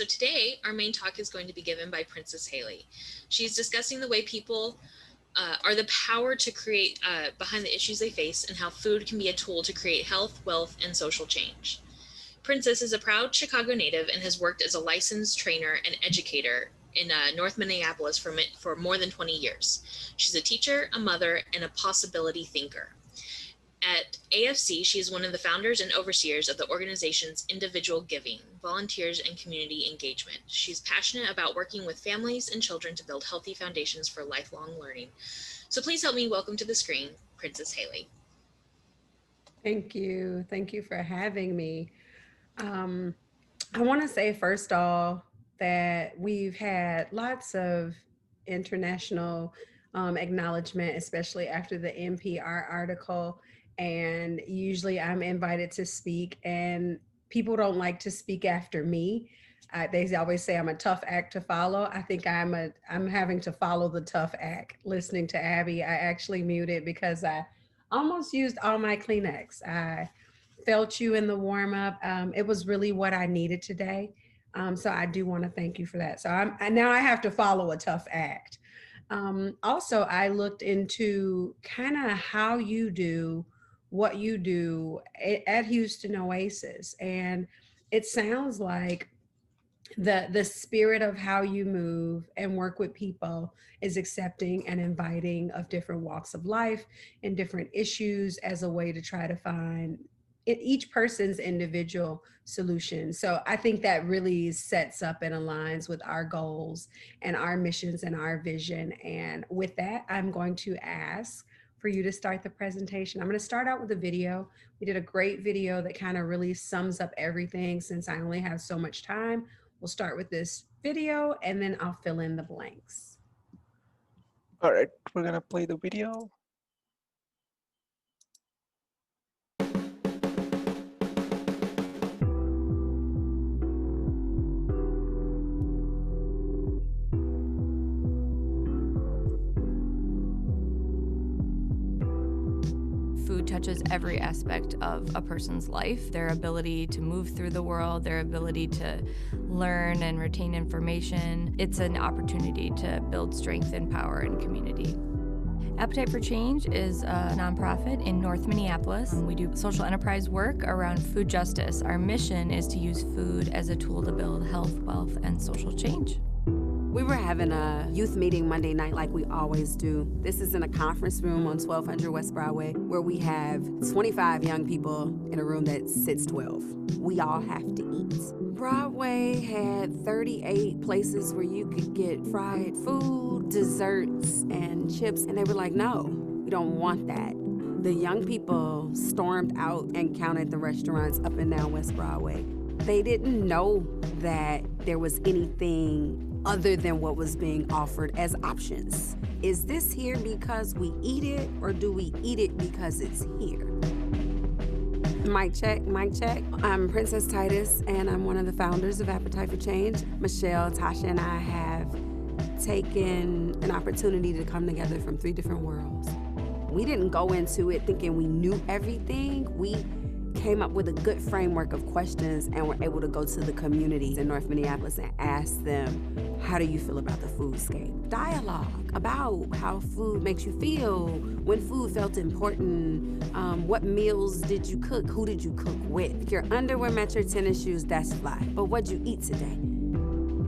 So today, our main talk is going to be given by Princess Haley. She's discussing the way people are the power to create behind the issues they face and how food can be a tool to create health, wealth, and social change. Princess is a proud Chicago native and has worked as a licensed trainer and educator in North Minneapolis for more than 20 years. She's a teacher, a mother, and a possibility thinker. At AFC, she is one of the founders and overseers of the organization's Individual Giving, Volunteers, and Community Engagement. She's passionate about working with families and children to build healthy foundations for lifelong learning. So please help me welcome to the screen, Princess Haley. Thank you. Thank you for having me. I want to say, first off, that we've had lots of international acknowledgement, especially after the NPR article. And usually I'm invited to speak, and people don't like to speak after me. They always say I'm a tough act to follow. I think I'm having to follow the tough act. Listening to Abby, I actually muted because I almost used all my Kleenex. I felt you in the warm up. It was really what I needed today. So I do want to thank you for that. So now I have to follow a tough act. Also, I looked into kind of how you do what you do at Houston Oasis, and it sounds like the spirit of how you move and work with people is accepting and inviting of different walks of life and different issues as a way to try to find each person's individual solution. So I think that really sets up and aligns with our goals and our missions and our vision. And with that, I'm going to ask for you to start the presentation. I'm going to start out with a video. We did a great video that kind of really sums up everything. Since I only have so much time, we'll start with this video and then I'll fill in the blanks. All right, we're going to play the video. Food touches every aspect of a person's life, their ability to move through the world, their ability to learn and retain information. It's an opportunity to build strength and power in community. Appetite for Change is a nonprofit in North Minneapolis. We do social enterprise work around food justice. Our mission is to use food as a tool to build health, wealth, and social change. We were having a youth meeting Monday night like we always do. This is in a conference room on 1200 West Broadway where we have 25 young people in a room that sits 12. We all have to eat. Broadway had 38 places where you could get fried food, desserts, and chips, and they were like, no, we don't want that. The young people stormed out and counted the restaurants up and down West Broadway. They didn't know that there was anything other than what was being offered as options. Is this here because we eat it, or do we eat it because it's here? Mic check, mic check. I'm Princess Titus, and I'm one of the founders of Appetite for Change. Michelle, Tasha, and I have taken an opportunity to come together from 3 different worlds. We didn't go into it thinking we knew everything. We came up with a good framework of questions and were able to go to the communities in North Minneapolis and ask them, how do you feel about the foodscape? Dialogue about how food makes you feel, when food felt important, what meals did you cook, who did you cook with? If your underwear met your tennis shoes, that's fly. But what'd you eat today?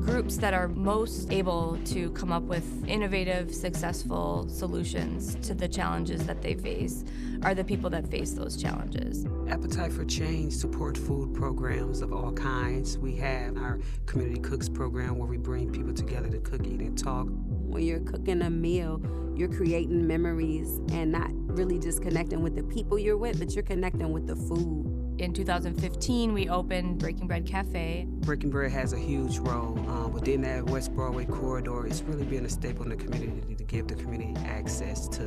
Groups that are most able to come up with innovative, successful solutions to the challenges that they face are the people that face those challenges. Appetite for Change support food programs of all kinds. We have our Community Cooks program where we bring people together to cook, eat, and talk. When you're cooking a meal, you're creating memories and not really just connecting with the people you're with, but you're connecting with the food. In 2015, we opened Breaking Bread Cafe. Breaking Bread has a huge role within that West Broadway corridor. It's really been a staple in the community to give the community access to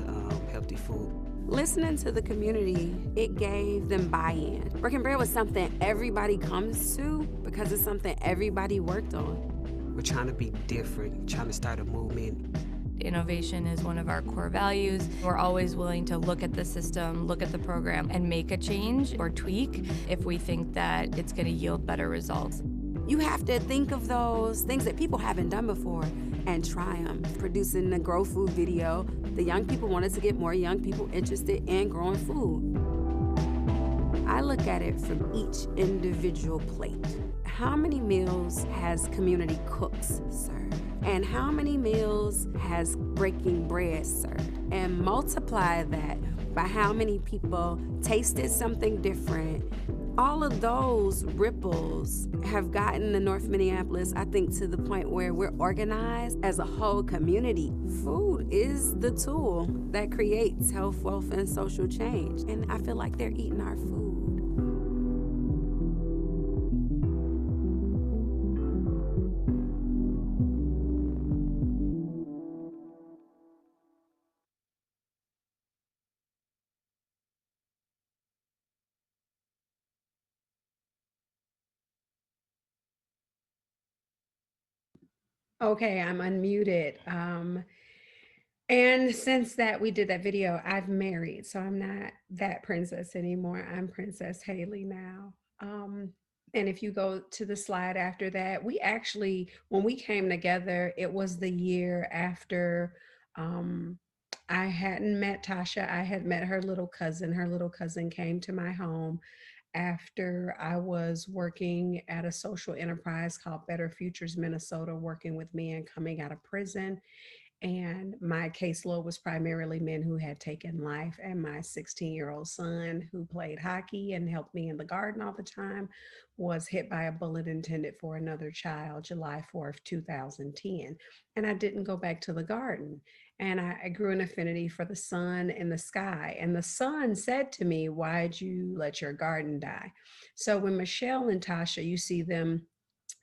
healthy food. Listening to the community, it gave them buy-in. Breaking Bread was something everybody comes to because it's something everybody worked on. We're trying to be different, trying to start a movement. Innovation is one of our core values. We're always willing to look at the system, look at the program, and make a change or tweak if we think that it's going to yield better results. You have to think of those things that people haven't done before and try them. Producing the Grow Food video, the young people wanted to get more young people interested in growing food. I look at it from each individual plate. How many meals has Community Cooks served? And how many meals has Breaking Bread served? And multiply that by how many people tasted something different. All of those ripples have gotten the North Minneapolis, I think, to the point where we're organized as a whole community. Food is the tool that creates health, wealth, and social change. And I feel like they're eating our food. Okay, I'm unmuted. And since that we did that video, I've married, so I'm not that princess anymore. I'm Princess Haley now. And if you go to the slide after that, we actually, when we came together, it was the year after I hadn't met Tasha. I had met her little cousin. Her little cousin came to my home after I was working at a social enterprise called Better Futures Minnesota, working with men coming out of prison. And my caseload was primarily men who had taken life. And my 16-year-old son, who played hockey and helped me in the garden all the time, was hit by a bullet intended for another child, July 4th, 2010. And I didn't go back to the garden. And I grew an affinity for the sun and the sky. And the sun said to me, "Why'd you let your garden die?" So when Michelle and Tasha, you see them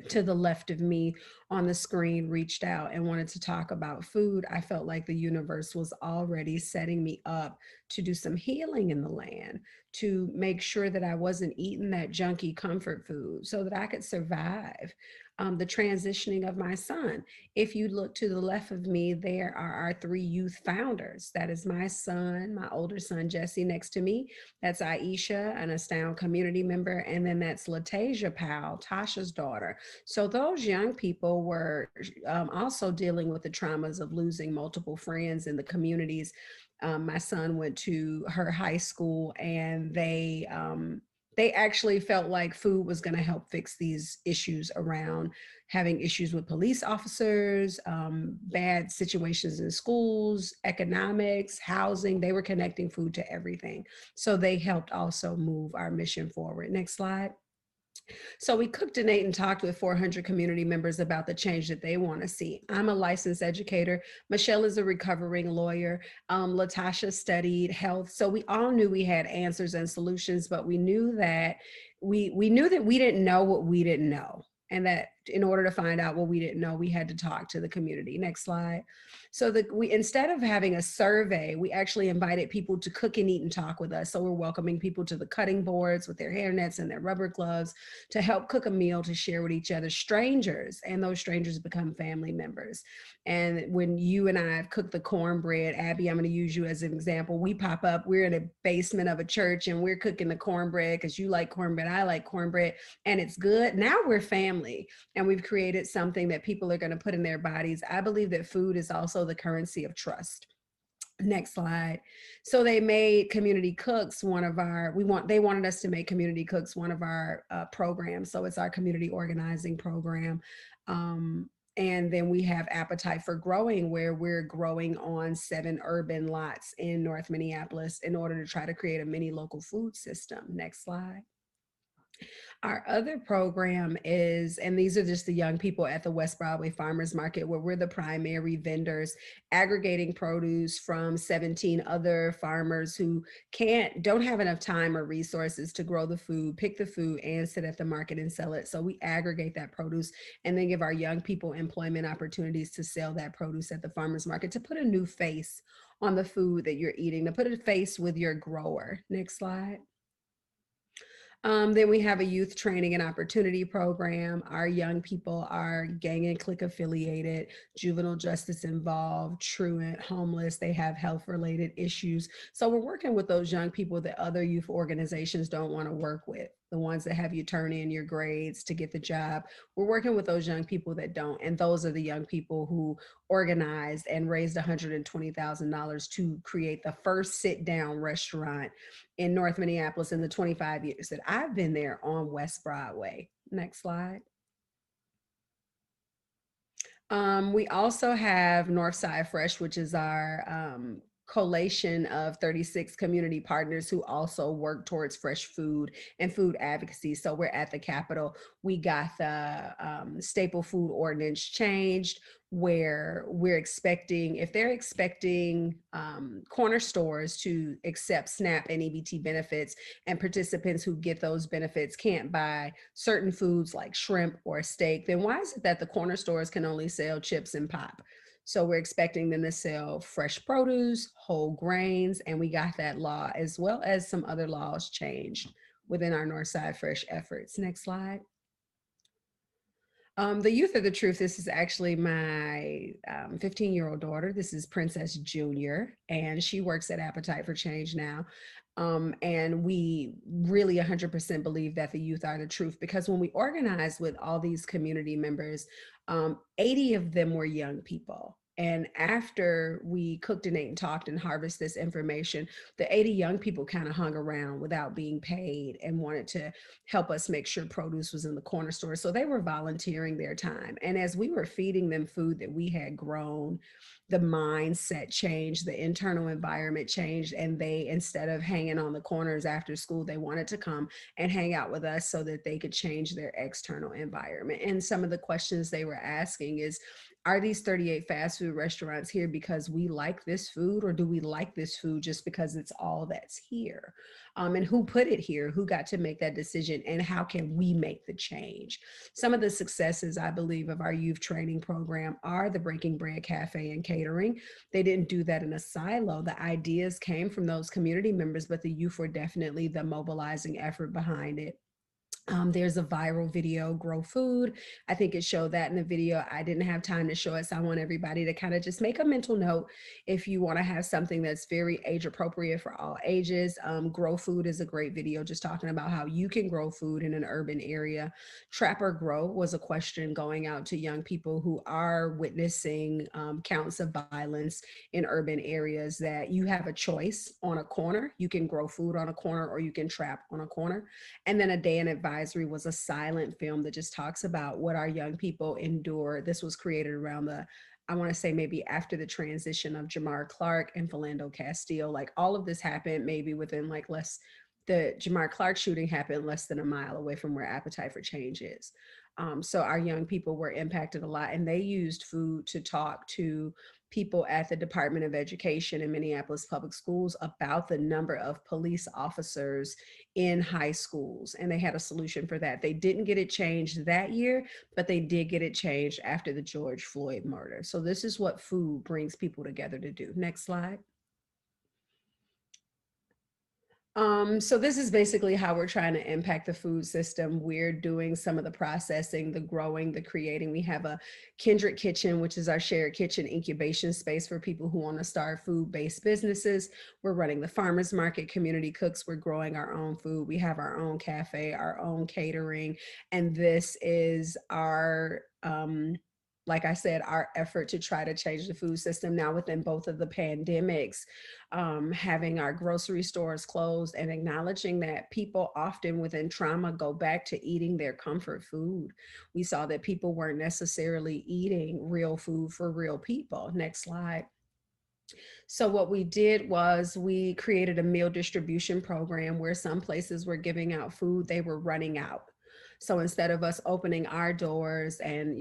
to the left of me on the screen, reached out and wanted to talk about food, I felt like the universe was already setting me up to do some healing in the land, to make sure that I wasn't eating that junky comfort food so that I could survive the transitioning of my son. If you look to the left of me, there are our 3 youth founders. That is my son, my older son, Jesse, next to me. That's Aisha, an Astound community member. And then that's Latasia Powell, Tasha's daughter. So those young people were also dealing with the traumas of losing multiple friends in the communities. My son went to her high school, and they actually felt like food was going to help fix these issues around having issues with police officers, bad situations in schools, economics, housing. They were connecting food to everything. So they helped also move our mission forward. Next slide. So we cooked and ate and talked with 400 community members about the change that they want to see. I'm a licensed educator. Michelle is a recovering lawyer. Latasha studied health. So we all knew we had answers and solutions, but we knew that we knew that we didn't know what we didn't know. And that in order to find out what we didn't know, we had to talk to the community. Next slide. So we, instead of having a survey, we actually invited people to cook and eat and talk with us. So we're welcoming people to the cutting boards with their hairnets and their rubber gloves to help cook a meal to share with each other, strangers, and those strangers become family members. And when you and I have cooked the cornbread, Abby, I'm going to use you as an example. We pop up, we're in a basement of a church and we're cooking the cornbread because you like cornbread, I like cornbread, and it's good. Now we're family, and we've created something that people are going to put in their bodies. I believe that food is also the currency of trust. Next slide. So they made Community Cooks one of our, they wanted us to make Community Cooks one of our programs. So it's our community organizing program. And then we have Appetite for Growing, where we're growing on 7 urban lots in North Minneapolis in order to try to create a mini local food system. Next slide. Our other program is, and these are just the young people at the West Broadway Farmers Market, where we're the primary vendors aggregating produce from 17 other farmers who don't have enough time or resources to grow the food, pick the food, and sit at the market and sell it. So we aggregate that produce and then give our young people employment opportunities to sell that produce at the farmers market, to put a new face on the food that you're eating, to put a face with your grower. Next slide. Then we have a youth training and opportunity program. Our young people are gang and clique affiliated, juvenile justice involved, truant, homeless. They have health related issues. So we're working with those young people that other youth organizations don't want to work with. the ones that have you turn in your grades to get the job. We're working with those young people that don't. And those are the young people who organized and raised $120,000 to create the first sit down restaurant in North Minneapolis in the 25 years that I've been there on West Broadway. Next slide. We also have Northside Fresh, which is our collation of 36 community partners who also work towards fresh food and food advocacy. So we're at the Capitol. We got the staple food ordinance changed, where we're expecting, if they're expecting corner stores to accept SNAP and EBT benefits, and participants who get those benefits can't buy certain foods like shrimp or steak, then why is it that the corner stores can only sell chips and pop? So we're expecting them to sell fresh produce, whole grains, and we got that law as well as some other laws changed within our Northside Fresh efforts. Next slide. The Youth of the Truth, this is actually my 15-year-old daughter. This is Princess Junior, and she works at Appetite for Change now. And we really 100% believe that the youth are the truth, because when we organized with all these community members, 80 of them were young people. And after we cooked and ate and talked and harvested this information, the 80 young people kind of hung around without being paid and wanted to help us make sure produce was in the corner store. So they were volunteering their time. And as we were feeding them food that we had grown, the mindset changed, the internal environment changed, and they, instead of hanging on the corners after school, they wanted to come and hang out with us so that they could change their external environment. And some of the questions they were asking is, are these 38 fast food restaurants here because we like this food, or do we like this food just because it's all that's here? And who put it here? Who got to make that decision? And how can we make the change? Some of the successes, I believe, of our youth training program are the Breaking Bread Cafe and catering. They didn't do that in a silo. The ideas came from those community members, but the youth were definitely the mobilizing effort behind it. There's a viral video, Grow Food. I think it showed that in the video. I didn't have time to show it, so I want everybody to kind of just make a mental note if you want to have something that's very age appropriate for all ages. Grow Food is a great video just talking about how you can grow food in an urban area. Trap or Grow was a question going out to young people who are witnessing counts of violence in urban areas, that you have a choice on a corner. You can grow food on a corner, or you can trap on a corner. And then A Day in Advisory was a silent film that just talks about what our young people endure. This was created around I want to say maybe after the transition of Jamar Clark and Philando Castile. Like, all of this happened maybe within the Jamar Clark shooting happened less than a mile away from where Appetite for Change is. So our young people were impacted a lot, and they used food to talk to people at the Department of Education in Minneapolis Public Schools about the number of police officers in high schools. And they had a solution for that. They didn't get it changed that year, but they did get it changed after the George Floyd murder. So this is what food brings people together to do. Next slide. So this is basically how we're trying to impact the food system. We're doing some of the processing, the growing, the creating. We have a Kindred Kitchen, which is our shared kitchen incubation space for people who want to start food-based businesses. We're running the farmers market, community cooks. We're growing our own food. We have our own cafe, our own catering. And this is our, like I said, our effort to try to change the food system now within both of the pandemics, having our grocery stores closed and acknowledging that people often within trauma go back to eating their comfort food. We saw that people weren't necessarily eating real food for real people. Next slide. So what we did was we created a meal distribution program where some places were giving out food they were running out. So instead of us opening our doors and,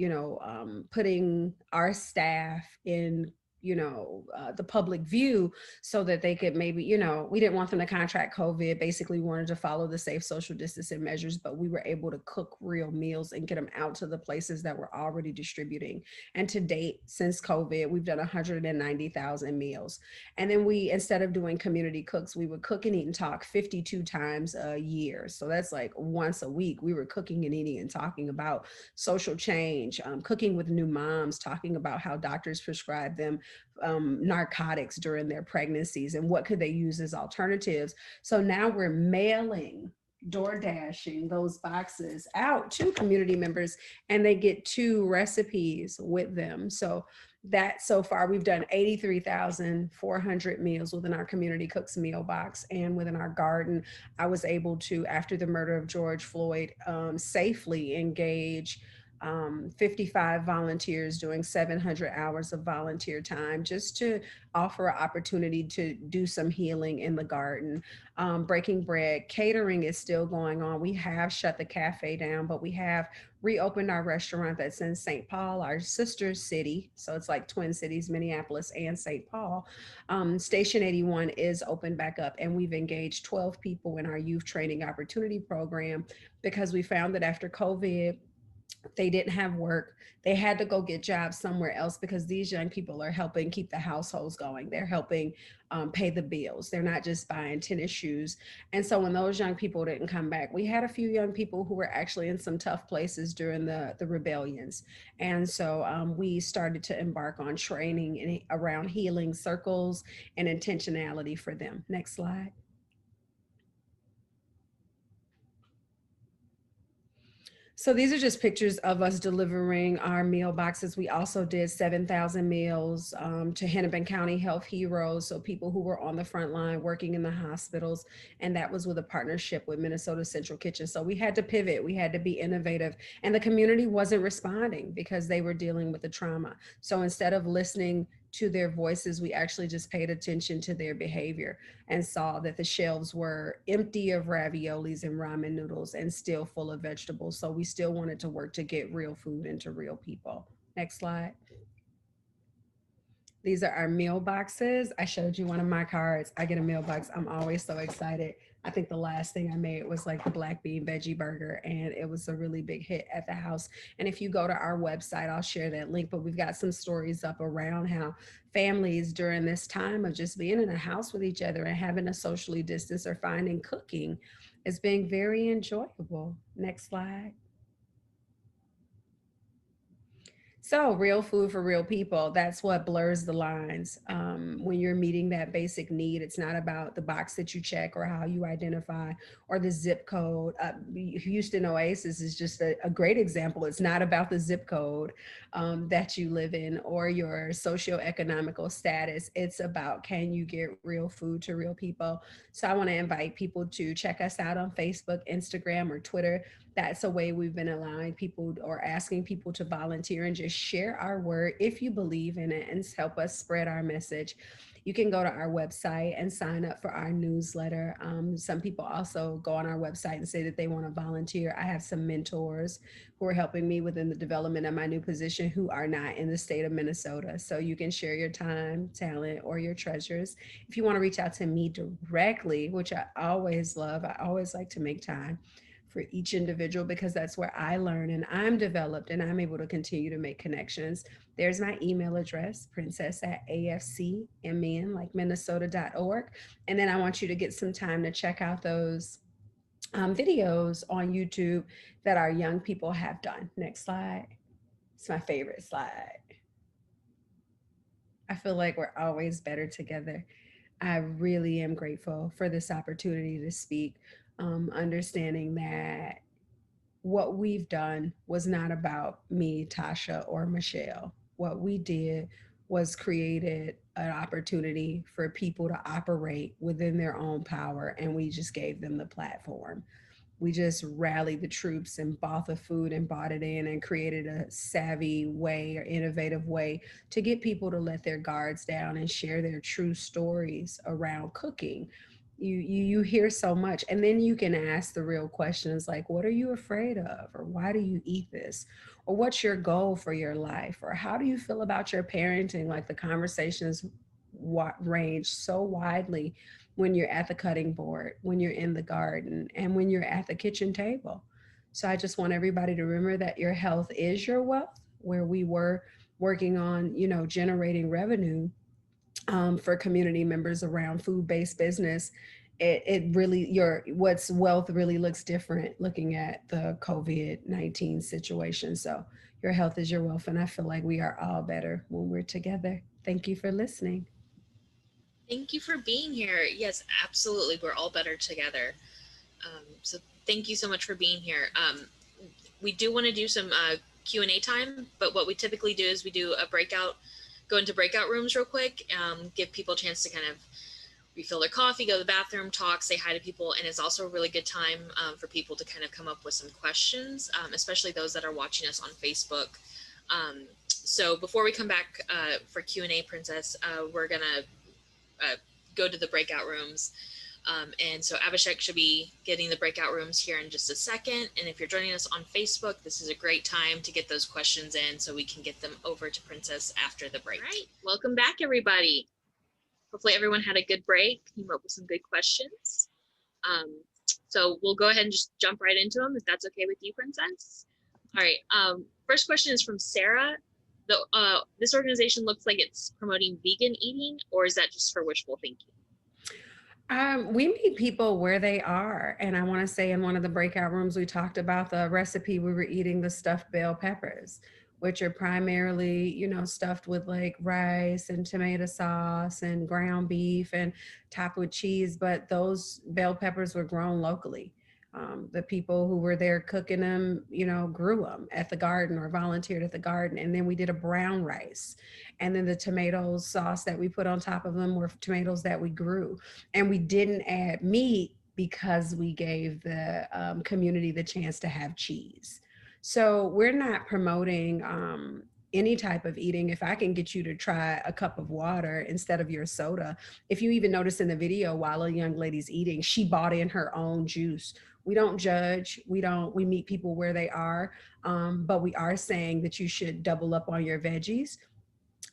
putting our staff in, the public view so that they could maybe, we didn't want them to contract COVID. Basically, we wanted to follow the safe social distancing measures, but we were able to cook real meals and get them out to the places that were already distributing. And to date, since COVID, we've done 190,000 meals. And then instead of doing community cooks, we would cook and eat and talk 52 times a year. So that's like once a week. We were cooking and eating and talking about social change, cooking with new moms, talking about how doctors prescribe them narcotics during their pregnancies and what could they use as alternatives. So now we're mailing door dashing those boxes out to community members, and they get 2 recipes with them. So that so far we've done 83,400 meals within our community cooks meal box, and within our garden I was able to, after the murder of George Floyd, safely engage 55 volunteers doing 700 hours of volunteer time just to offer an opportunity to do some healing in the garden. Breaking bread, catering is still going on. We have shut the cafe down, but we have reopened our restaurant that's in St. Paul, our sister city. So it's like twin cities, Minneapolis and St. Paul. Station 81 is open back up, and we've engaged 12 people in our youth training opportunity program because we found that after COVID, they didn't have work. They had to go get jobs somewhere else because these young people are helping keep the households going. They're helping pay the bills. They're not just buying tennis shoes. And so when those young people didn't come back, we had a few young people who were actually in some tough places during the rebellions. And so we started to embark on training around healing circles and intentionality for them. Next slide. So these are just pictures of us delivering our meal boxes. We also did 7,000 meals to Hennepin County Health Heroes, so people who were on the front line working in the hospitals, and that was with a partnership with Minnesota Central Kitchen. So we had to pivot, we had to be innovative, and the community wasn't responding because they were dealing with the trauma. So instead of listening to their voices, we actually just paid attention to their behavior and saw that the shelves were empty of raviolis and ramen noodles and still full of vegetables. So we still wanted to work to get real food into real people. Next slide. These are our meal boxes. I showed you one of my cards. I get a meal box. I'm always so excited. I think the last thing I made was like the black bean veggie burger, and it was a really big hit at the house. And if you go to our website, I'll share that link, but we've got some stories up around how families during this time of just being in a house with each other and having to socially distance or finding cooking as being very enjoyable. Next slide. So real food for real people, that's what blurs the lines. When you're meeting that basic need, it's not about the box that you check or how you identify or the zip code. Houston Oasis is just a great example. It's not about the zip code that you live in or your socioeconomical status. It's about, can you get real food to real people? So I want to invite people to check us out on Facebook, Instagram, or Twitter. That's a way we've been allowing people or asking people to volunteer and just share our word if you believe in it and help us spread our message. You can go to our website and sign up for our newsletter. Some people also go on our website and say that they want to volunteer. I have some mentors who are helping me within the development of my new position who are not in the state of Minnesota. So you can share your time, talent, or your treasures. If you want to reach out to me directly, which I always love, I always like to make time for each individual because that's where I learn and I'm developed and I'm able to continue to make connections. There's my email address, princess@afcmn, like Minnesota.org. And then I want you to get some time to check out those videos on YouTube that our young people have done. Next slide. It's my favorite slide. I feel like we're always better together. I really am grateful for this opportunity to speak. Understanding that what we've done was not about me, Tasha, or Michelle. What we did was created an opportunity for people to operate within their own power, and we just gave them the platform. We just rallied the troops and bought the food and bought it in and created a savvy way or innovative way to get people to let their guards down and share their true stories around cooking. You hear so much, and then you can ask the real questions like, what are you afraid of, or why do you eat this, or what's your goal for your life, or how do you feel about your parenting? Like, the conversations range so widely when you're at the cutting board, when you're in the garden, and when you're at the kitchen table. So I just want everybody to remember that your health is your wealth. Where we were working on, generating revenue for community members around food-based business, it really, what's wealth really looks different looking at the COVID-19 situation. So your health is your wealth, and I feel like we are all better when we're together. Thank you for listening. Thank you for being here. Yes, absolutely. We're all better together. So thank you so much for being here. We do want to do some Q&A time, but what we typically do is we do go into breakout rooms real quick, give people a chance to kind of refill their coffee, go to the bathroom, talk, say hi to people. And it's also a really good time for people to kind of come up with some questions, especially those that are watching us on Facebook. So before we come back for Q&A, Princess, we're going to go to the breakout rooms. And so Abhishek should be getting the breakout rooms here in just a second. And if you're joining us on Facebook, this is a great time to get those questions in so we can get them over to Princess after the break. All right, welcome back, everybody. Hopefully everyone had a good break, came up with some good questions. So we'll go ahead and just jump right into them, if that's okay with you, Princess. All right, first question is from Sarah. This organization looks like it's promoting vegan eating, or is that just for wishful thinking? We meet people where they are. And I want to say in one of the breakout rooms, we talked about the recipe. We were eating the stuffed bell peppers, which are primarily, stuffed with like rice and tomato sauce and ground beef and topped with cheese. But those bell peppers were grown locally. The people who were there cooking them, grew them at the garden or volunteered at the garden. And then we did a brown rice. And then the tomato sauce that we put on top of them were tomatoes that we grew. And we didn't add meat because we gave the community the chance to have cheese. So we're not promoting any type of eating. If I can get you to try a cup of water instead of your soda, if you even notice in the video while a young lady's eating, she bought in her own juice. We don't judge. We meet people where they are, but we are saying that you should double up on your veggies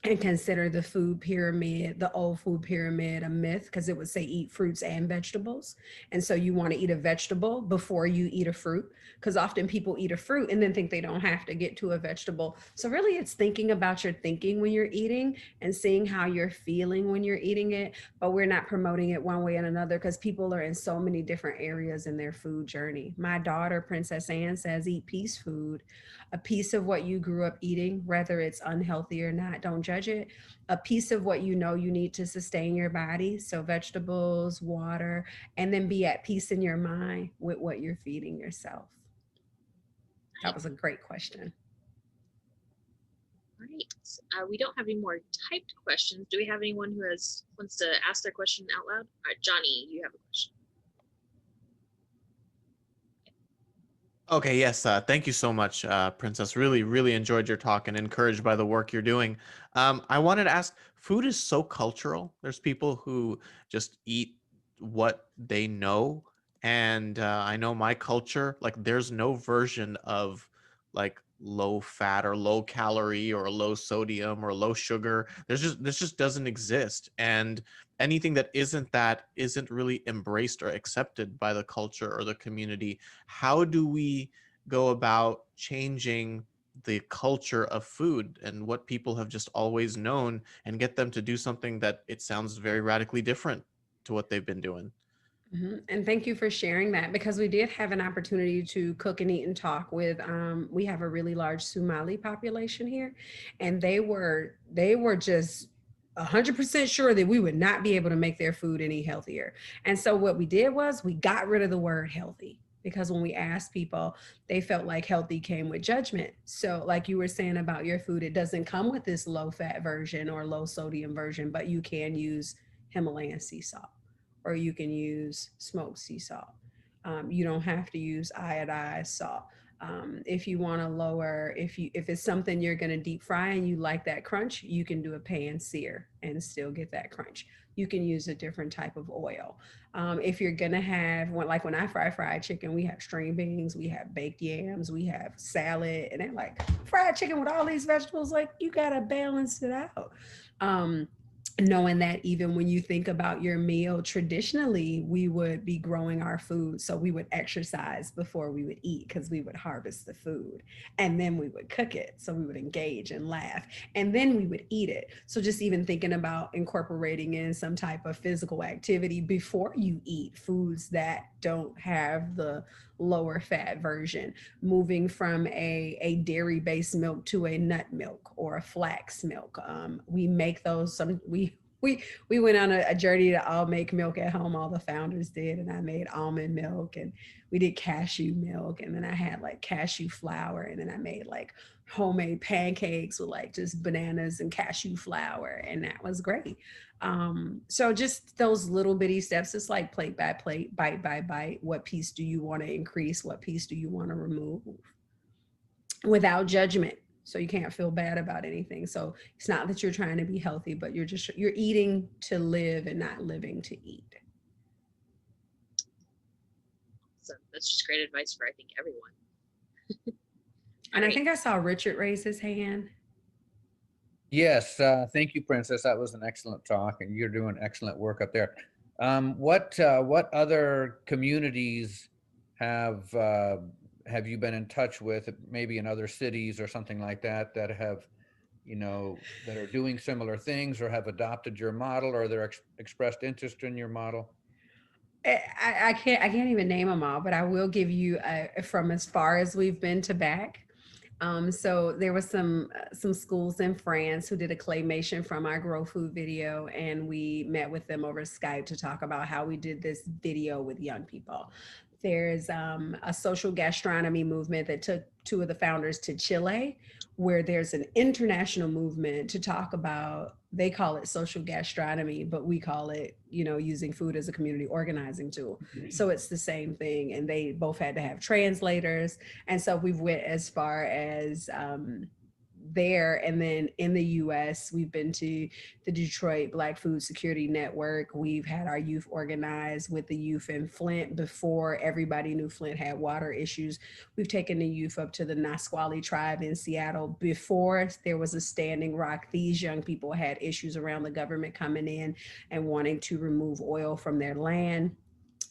and consider the food pyramid, the old food pyramid, a myth, because it would say eat fruits and vegetables. And so you want to eat a vegetable before you eat a fruit, because often people eat a fruit and then think they don't have to get to a vegetable. So really it's thinking about your thinking when you're eating and seeing how you're feeling when you're eating it. But we're not promoting it one way or another, because people are in so many different areas in their food journey. My daughter, Princess Anne, says eat peace food. A piece of what you grew up eating, whether it's unhealthy or not, don't judge it. A piece of what you know you need to sustain your body. So vegetables, water, and then be at peace in your mind with what you're feeding yourself. That was a great question. All right, we don't have any more typed questions. Do we have anyone who wants to ask their question out loud? All right, Johnny, you have a question. Okay, yes. Thank you so much, Princess. Really, really enjoyed your talk and encouraged by the work you're doing. I wanted to ask, food is so cultural. There's people who just eat what they know. And I know my culture, like there's no version of like low fat or low calorie or low sodium or low sugar. This just doesn't exist. And anything that isn't really embraced or accepted by the culture or the community. How do we go about changing the culture of food and what people have just always known and get them to do something that it sounds very radically different to what they've been doing? And thank you for sharing that, because we did have an opportunity to cook and eat and talk with, we have a really large Somali population here, and they were just 100% sure that we would not be able to make their food any healthier. And so what we did was we got rid of the word healthy, because when we asked people, they felt like healthy came with judgment. So like you were saying about your food, it doesn't come with this low fat version or low sodium version, but you can use Himalayan sea salt, or you can use smoked sea salt. You don't have to use iodized salt. If you want to lower, if it's something you're going to deep fry and you like that crunch, you can do a pan sear and still get that crunch. You can use a different type of oil. If you're going to have one, like when I fry fried chicken, we have string beans, we have baked yams, we have salad, and they're like, fried chicken with all these vegetables, like you got to balance it out. Knowing that even when you think about your meal, traditionally, we would be growing our food. So we would exercise before we would eat, because we would harvest the food and then we would cook it. So we would engage and laugh and then we would eat it. So just even thinking about incorporating in some type of physical activity before you eat foods that don't have the lower fat version, moving from a dairy-based milk to a nut milk or a flax milk. We make those, we we went on a journey to all make milk at home. All the founders did, and I made almond milk, and we did cashew milk, and then I had like cashew flour, and then I made like homemade pancakes with like just bananas and cashew flour, and that was great. So just those little bitty steps, it's like plate by plate, bite by bite. What piece do you want to increase? What piece do you want to remove? Without judgment, so you can't feel bad about anything. So it's not that you're trying to be healthy, but you're eating to live and not living to eat. So that's just great advice for, I think, everyone. And I think I saw Richard raise his hand. Yes, thank you, Princess. That was an excellent talk, and you're doing excellent work up there. What other communities have you been in touch with, maybe in other cities or something like that, that have, that are doing similar things or have adopted your model, or they're expressed interest in your model? I can't even name them all, but I will give you from as far as we've been to back. So there was some schools in France who did a claymation from our Grow Food video, and we met with them over Skype to talk about how we did this video with young people. There's a social gastronomy movement that took two of the founders to Chile, where there's an international movement to talk about, they call it social gastronomy, but we call it, using food as a community organizing tool. So it's the same thing. And they both had to have translators. And so we've went as far as there. And then in the US, we've been to the Detroit Black Food Security Network. We've had our youth organized with the youth in Flint before everybody knew Flint had water issues. We've taken the youth up to the Nisqually tribe in Seattle before there was a Standing Rock. These young people had issues around the government coming in and wanting to remove oil from their land.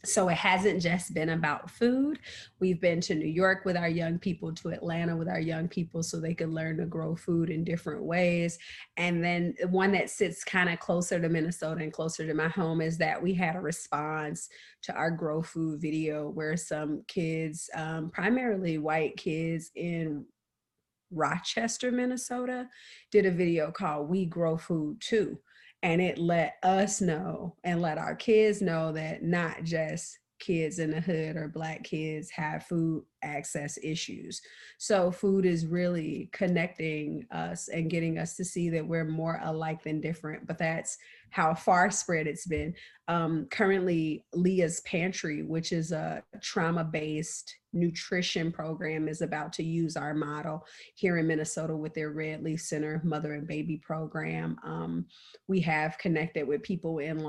So it hasn't just been about food. We've been to New York with our young people, to Atlanta with our young people, so they could learn to grow food in different ways. And then one that sits kind of closer to Minnesota and closer to my home is that we had a response to our Grow Food video where some kids, primarily white kids in Rochester, Minnesota, did a video called We Grow Food Too. And it let us know and let our kids know that not just kids in the hood or Black kids have food access issues. So food is really connecting us and getting us to see that we're more alike than different, but that's how far spread it's been. Currently, Leah's Pantry, which is a trauma-based nutrition program, is about to use our model here in Minnesota with their Red Leaf Center Mother and Baby program. We have connected with people in New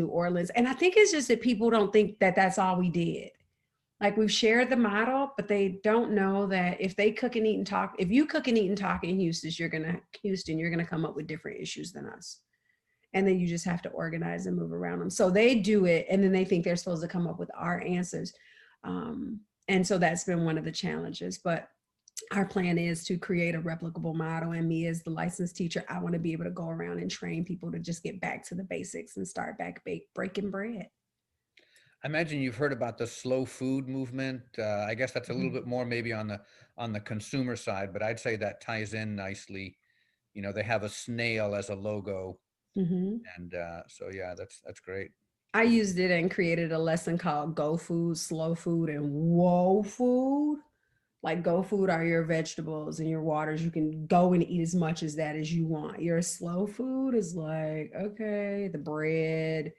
Orleans. And I think it's just that people don't think that that's all we did. Like, we've shared the model, but they don't know that if they cook and eat and talk, if you cook and eat and talk in Houston, you're gonna come up with different issues than us. And then you just have to organize and move around them. So they do it, and then they think they're supposed to come up with our answers. And so that's been one of the challenges. But our plan is to create a replicable model. And me as the licensed teacher, I want to be able to go around and train people to just get back to the basics and start back breaking bread. I imagine you've heard about the slow food movement. I guess that's a little bit more maybe on the consumer side, but I'd say that ties in nicely. They have a snail as a logo. And so, yeah, that's great. I used it and created a lesson called Go Food, Slow Food, and Whoa Food. Like, go food are your vegetables and your waters. You can go and eat as much as that as you want. Your slow food is like, okay, the bread,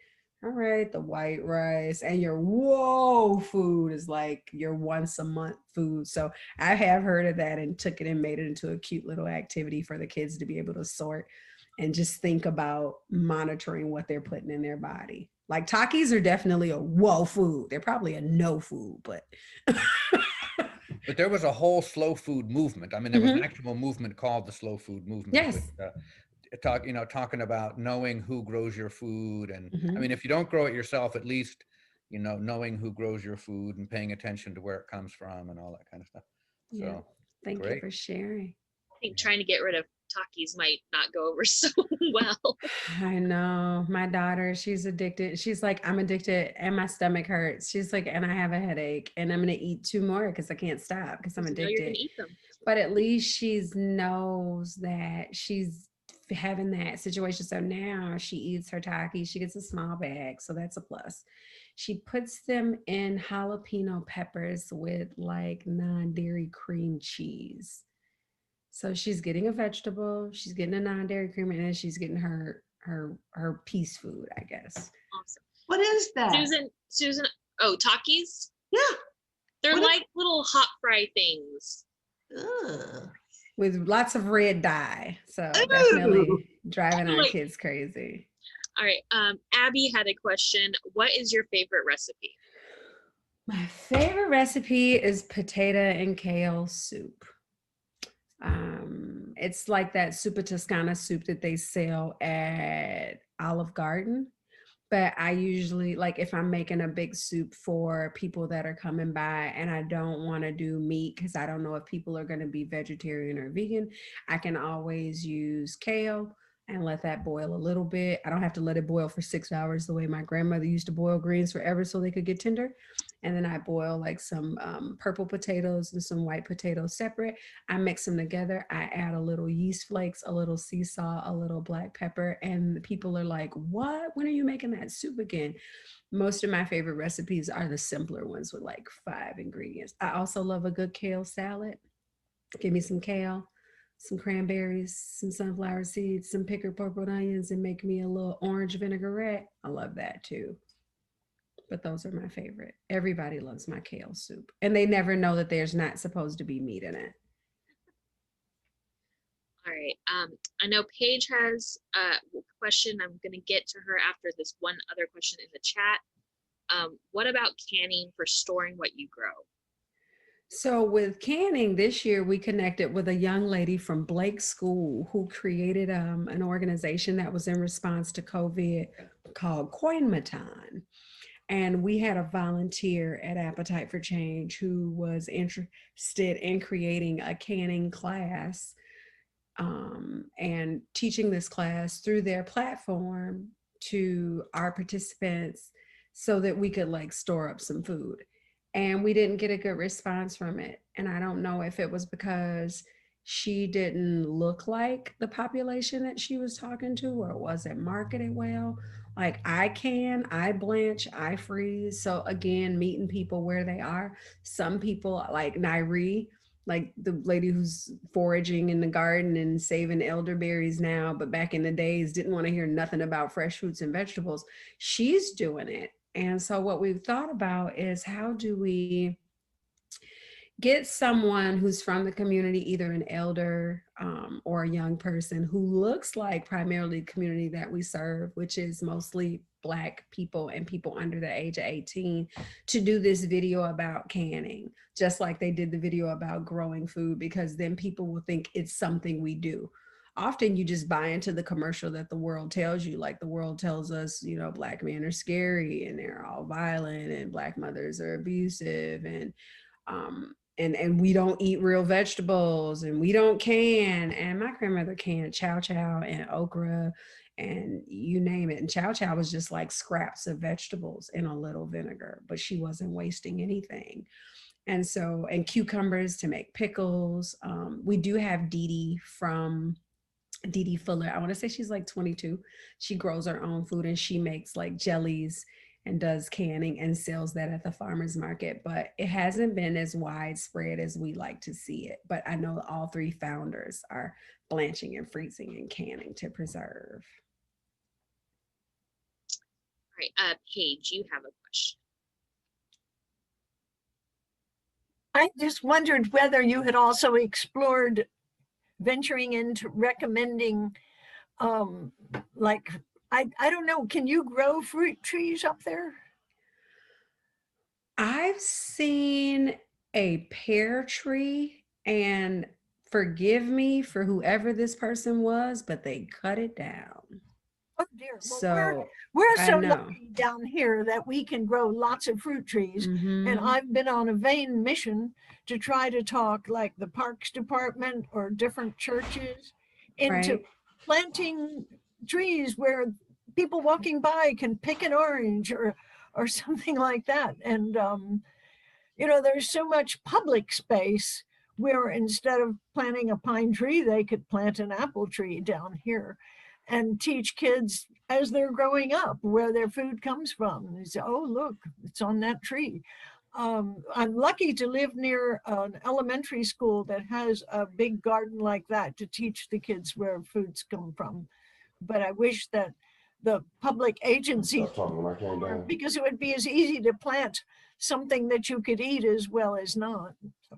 all right, the white rice. And your whoa food is like your once a month food. So I have heard of that and took it and made it into a cute little activity for the kids to be able to sort and just think about monitoring what they're putting in their body. Like, Takis are definitely a whoa food. They're probably a no food, but... But there was a whole slow food movement. I mean, there was an actual movement called the slow food movement. Yes. With, talking about knowing who grows your food. And I mean, if you don't grow it yourself, at least, knowing who grows your food and paying attention to where it comes from and all that kind of stuff. So yeah. Thank you for sharing. I think trying to get rid of Takis might not go over so well. I know. My daughter, she's addicted. She's like, I'm addicted and my stomach hurts. She's like, and I have a headache and I'm going to eat 2 more because I can't stop because I'm addicted. You're gonna eat them. But at least she knows that she's having that situation. So now she eats her Takis. She gets a small bag, so that's a plus. She puts them in jalapeno peppers with like non-dairy cream cheese. So she's getting a vegetable, she's getting a non-dairy cream, and then she's getting her piece food, I guess. Awesome. What is that? Susan, oh, Takis? Yeah. They're What like little hot fry things. Ugh. With lots of red dye. So Ooh. definitely driving our Like- kids crazy. All right. Abby had a question. What is your favorite recipe? My favorite recipe is potato and kale soup. It's like that Super Toscana soup that they sell at Olive Garden. But I usually, like, if I'm making a big soup for people that are coming by and I don't want to do meat because I don't know if people are going to be vegetarian or vegan, I can always use kale and let that boil a little bit. I don't have to let it boil for 6 hours the way my grandmother used to boil greens forever so they could get tender. And then I boil like some purple potatoes and some white potatoes separate. I mix them together. I add a little yeast flakes, a little sea salt, a little black pepper. And people are like, what? When are you making that soup again? Most of my favorite recipes are the simpler ones with like 5 ingredients. I also love a good kale salad. Give me some kale, some cranberries, some sunflower seeds, some pickled purple onions, and make me a little orange vinaigrette. I love that too. But those are my favorite. Everybody loves my kale soup. And they never know that there's not supposed to be meat in it. All right. I know Paige has a question. I'm going to get to her after this one other question in the chat. What about canning for storing what you grow? So with canning this year, we connected with a young lady from Blake School who created an organization that was in response to COVID called Coinmaton. And we had a volunteer at Appetite for Change who was interested in creating a canning class and teaching this class through their platform to our participants so that we could like store up some food. And we didn't get a good response from it. And I don't know if it was because she didn't look like the population that she was talking to, or wasn't marketed well. Like I blanch, I freeze. So again, meeting people where they are. Some people like Nairi, like the lady who's foraging in the garden and saving elderberries now, but back in the days didn't want to hear nothing about fresh fruits and vegetables. She's doing it. And so what we've thought about is how do we get someone who's from the community, either an elder or a young person who looks like primarily the community that we serve, which is mostly Black people and people under the age of 18, to do this video about canning, just like they did the video about growing food, because then people will think it's something we do. Often you just buy into the commercial that the world tells you, like the world tells us, you know, Black men are scary and they're all violent and Black mothers are abusive and we don't eat real vegetables and we don't can. And my grandmother canned chow chow and okra and you name it. And chow chow was just like scraps of vegetables in a little vinegar, but she wasn't wasting anything. And so, and cucumbers to make pickles. We do have Dee Dee Fuller. I want to say she's like 22. She grows her own food and she makes like jellies and does canning and sells that at the farmer's market, but it hasn't been as widespread as we like to see it. But I know all 3 founders are blanching and freezing and canning to preserve. All right, Paige, you have a question. I just wondered whether you had also explored venturing into recommending, like, I don't know, can you grow fruit trees up there? I've seen a pear tree, and forgive me for whoever this person was, but they cut it down. Oh dear. Well, So we're I so know. lucky down here that we can grow lots of fruit trees. And Mhm. I've been on a vain mission to try to talk like the parks department or different churches into Right. planting trees where people walking by can pick an orange or something like that. And you know, there's so much public space where instead of planting a pine tree, they could plant an apple tree down here and teach kids as they're growing up where their food comes from. They say, oh, look, it's on that tree. I'm lucky to live near an elementary school that has a big garden like that to teach the kids where foods come from. But I wish that the public agencies, because it would be as easy to plant something that you could eat as well as not. So.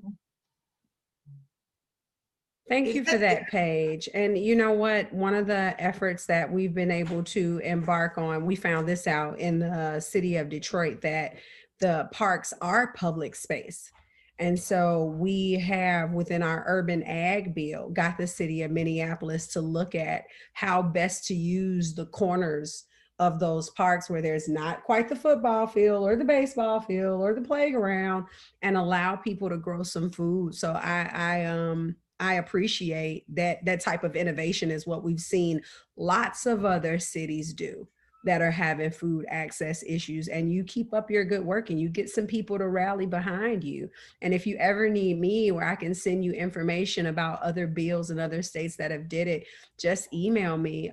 Thank you for that, Paige. And you know what? One of the efforts that we've been able to embark on, we found this out in the city of Detroit, that the parks are public space. And so we have, within our urban ag bill, got the city of Minneapolis to look at how best to use the corners of those parks where there's not quite the football field or the baseball field or the playground, and allow people to grow some food. So I appreciate that type of innovation is what we've seen lots of other cities do that are having food access issues. And you keep up your good work and you get some people to rally behind you. And if you ever need me where I can send you information about other bills in other states that have did it, just email me.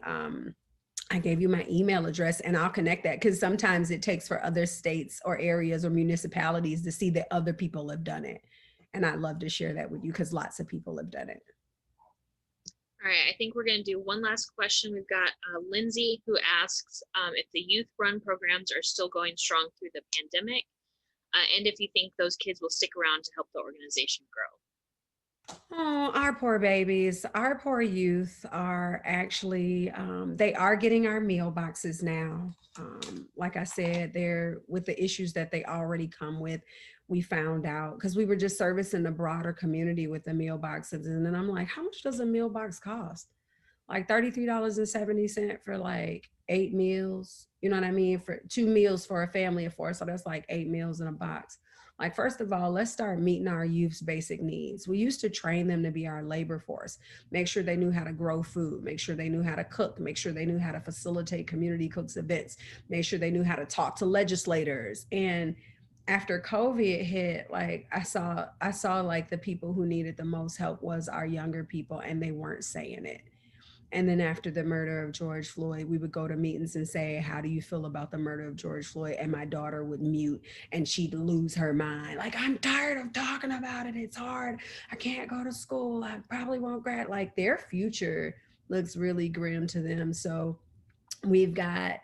I gave you my email address and I'll connect that, because sometimes it takes for other states or areas or municipalities to see that other people have done it. And I'd love to share that with you because lots of people have done it. All right, I think we're going to do one last question. We've got Lindsay, who asks if the youth run programs are still going strong through the pandemic, and if you think those kids will stick around to help the organization grow. Oh, our poor babies, our poor youth are actually, they are getting our meal boxes now. Like I said, they're with the issues that they already come with. We found out because we were just servicing the broader community with the meal boxes. And then I'm like, how much does a meal box cost? Like $33.70 for like 8 meals. You know what I mean? For 2 meals for a family of 4. So that's like 8 meals in a box. Like, first of all, let's start meeting our youth's basic needs. We used to train them to be our labor force, make sure they knew how to grow food, make sure they knew how to cook, make sure they knew how to facilitate community cooks events, make sure they knew how to talk to legislators. And after COVID hit, like I saw like the people who needed the most help was our younger people, and they weren't saying it. And then after the murder of George Floyd, we would go to meetings and say, how do you feel about the murder of George Floyd? And my daughter would mute and she'd lose her mind. Like, I'm tired of talking about it. It's hard. I can't go to school. I probably won't grad. Like, their future looks really grim to them. So we've got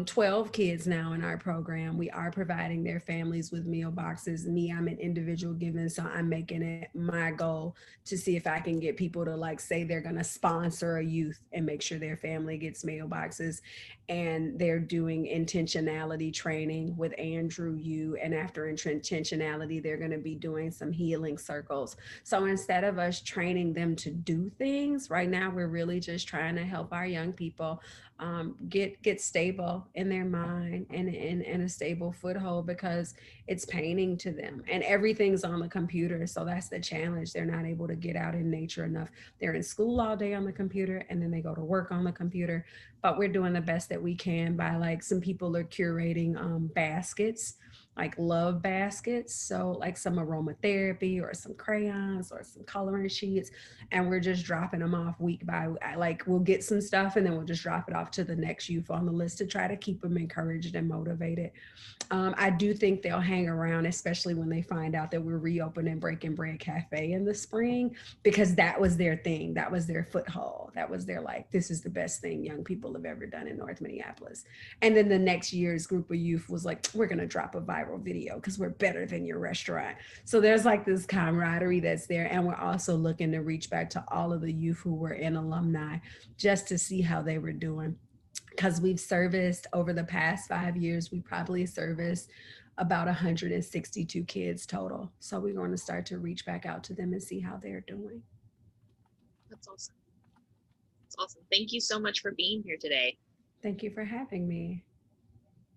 12 kids now in our program. We are providing their families with meal boxes. Me, I'm an individual giving, so I'm making it my goal to see if I can get people to like say they're going to sponsor a youth and make sure their family gets meal boxes. And they're doing intentionality training with Andrew Yu. And after intentionality, they're going to be doing some healing circles. So instead of us training them to do things, right now we're really just trying to help our young people get stable in their mind and in a stable foothold, because it's painting to them and everything's on the computer. So that's the challenge. They're not able to get out in nature enough. They're in school all day on the computer and then they go to work on the computer. But we're doing the best that we can by, like, some people are curating baskets, like love baskets. So like some aromatherapy or some crayons or some coloring sheets. And we're just dropping them off week by week. Like, we'll get some stuff and then we'll just drop it off to the next youth on the list to try to keep them encouraged and motivated. I do think they'll hang around, especially when they find out that we're reopening Breaking Bread Cafe in the spring, because that was their thing. That was their foothold. That was their, like, this is the best thing young people have ever done in North Minneapolis. And then the next year's group of youth was like, we're going to drop a viral video because we're better than your restaurant. So there's like this camaraderie that's there. And we're also looking to reach back to all of the youth who were in alumni just to see how they were doing. Because we've serviced over the past 5 years, we probably serviced about 162 kids total. So we're going to start to reach back out to them and see how they're doing. That's awesome. That's awesome. Thank you so much for being here today. Thank you for having me.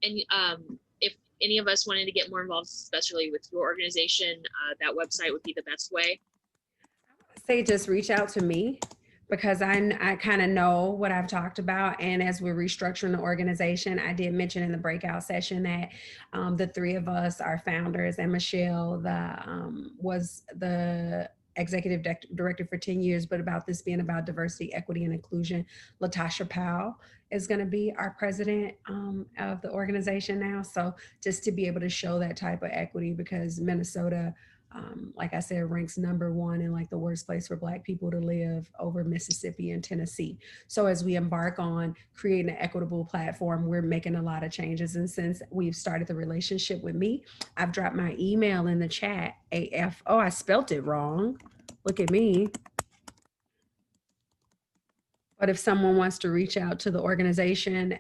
And if any of us wanted to get more involved, especially with your organization, that website would be the best way. I would say just reach out to me, because I kind of know what I've talked about. And as we're restructuring the organization, I did mention in the breakout session that the 3 of us are founders, and Michelle was the executive director for 10 years, but about this being about diversity, equity, and inclusion. Latasha Powell is going to be our president of the organization now. So just to be able to show that type of equity, because Minnesota, like I said, ranks #1 in like the worst place for Black people to live over Mississippi and Tennessee. So as we embark on creating an equitable platform, we're making a lot of changes. And since we've started the relationship with me, I've dropped my email in the chat. Oh, I spelt it wrong. Look at me. But if someone wants to reach out to the organization,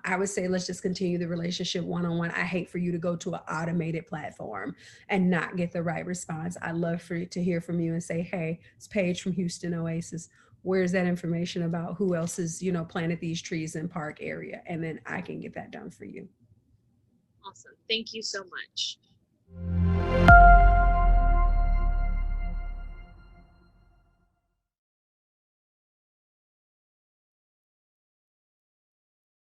I would say let's just continue the relationship one-on-one. I hate for you to go to an automated platform and not get the right response. I'd love for you to hear from you and say, hey, it's Paige from Houston Oasis. Where's that information about who else is, planted these trees in park area? And then I can get that done for you. Awesome. Thank you so much.